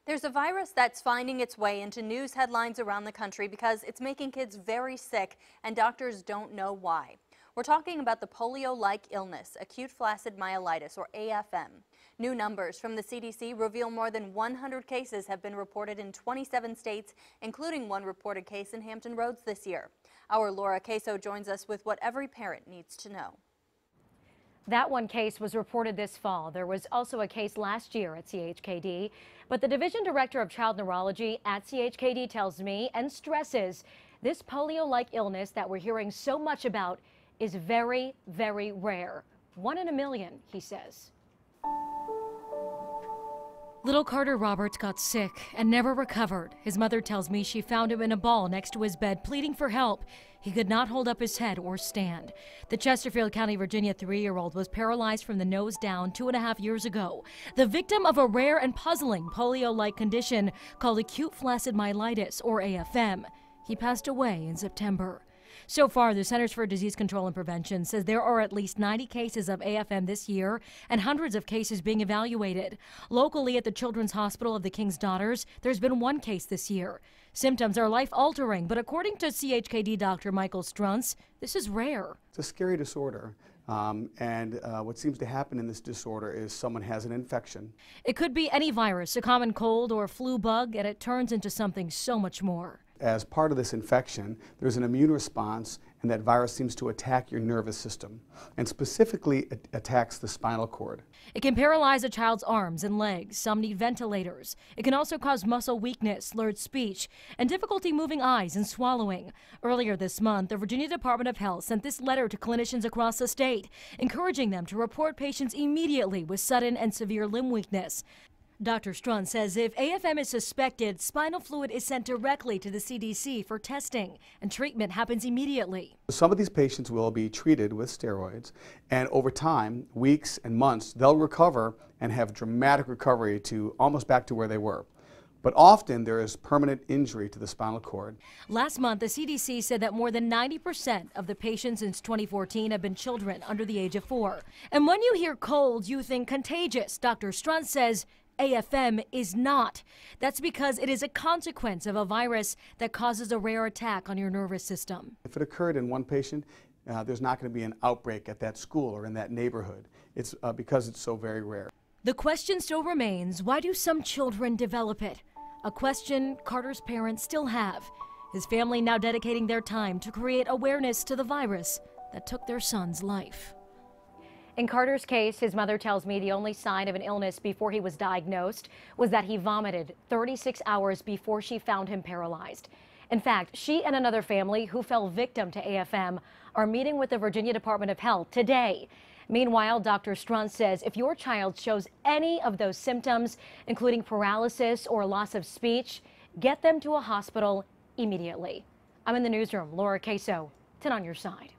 There's a virus that's finding its way into news headlines around the country because it's making kids very sick and doctors don't know why. We're talking about the polio-like illness, acute flaccid myelitis, or AFM. New numbers from the CDC reveal more than 100 cases have been reported in 27 states, including one reported case in Hampton Roads this year. Our Laura Caso joins us with what every parent needs to know. That one case was reported this fall. There was also a case last year at CHKD, but the division director of child neurology at CHKD tells me and stresses this polio-like illness that we're hearing so much about is very, very rare. 1 in a million, he says. Little Carter Roberts got sick and never recovered. His mother tells me she found him in a ball next to his bed, pleading for help. He could not hold up his head or stand. The Chesterfield County, Virginia 3-year-old was paralyzed from the nose down 2.5 years ago. The victim of a rare and puzzling polio-like condition called acute flaccid myelitis, or AFM. He passed away in September. So far, the Centers for Disease Control and Prevention says there are at least 90 cases of AFM this year and hundreds of cases being evaluated. Locally at the Children's Hospital of the King's Daughters, there's been one case this year. Symptoms are life-altering, but according to CHKD Dr. Michael Struntz, this is rare. It's a scary disorder. What seems to happen in this disorder is someone has an infection. It could be any virus, a common cold or flu bug, and it turns into something so much more. As part of this infection, there's an immune response, and that virus seems to attack your nervous system, and specifically it attacks the spinal cord. It can paralyze a child's arms and legs. Some need ventilators. It can also cause muscle weakness, slurred speech, and difficulty moving eyes and swallowing. Earlier this month, the Virginia Department of Health sent this letter to clinicians across the state, encouraging them to report patients immediately with sudden and severe limb weakness. Dr. Struntz says if AFM is suspected, spinal fluid is sent directly to the CDC for testing, and treatment happens immediately. Some of these patients will be treated with steroids, and over time, weeks and months, they'll recover and have dramatic recovery to almost back to where they were. But often there is permanent injury to the spinal cord. Last month, the CDC said that more than 90% of the patients since 2014 have been children under the age of 4. And when you hear colds, you think contagious. Dr. Struntz says AFM is not. That's because it is a consequence of a virus that causes a rare attack on your nervous system. If it occurred in one patient, there's not going to be an outbreak at that school or in that neighborhood. It's because it's so very rare. The question still remains, why do some children develop it? A question Carter's parents still have. His family now dedicating their time to create awareness to the virus that took their son's life. In Carter's case, his mother tells me the only sign of an illness before he was diagnosed was that he vomited 36 hours before she found him paralyzed. In fact, she and another family who fell victim to AFM are meeting with the Virginia Department of Health today. Meanwhile, Dr. Struntz says if your child shows any of those symptoms, including paralysis or loss of speech, get them to a hospital immediately. I'm in the newsroom. Laura Caso, 10 on your side.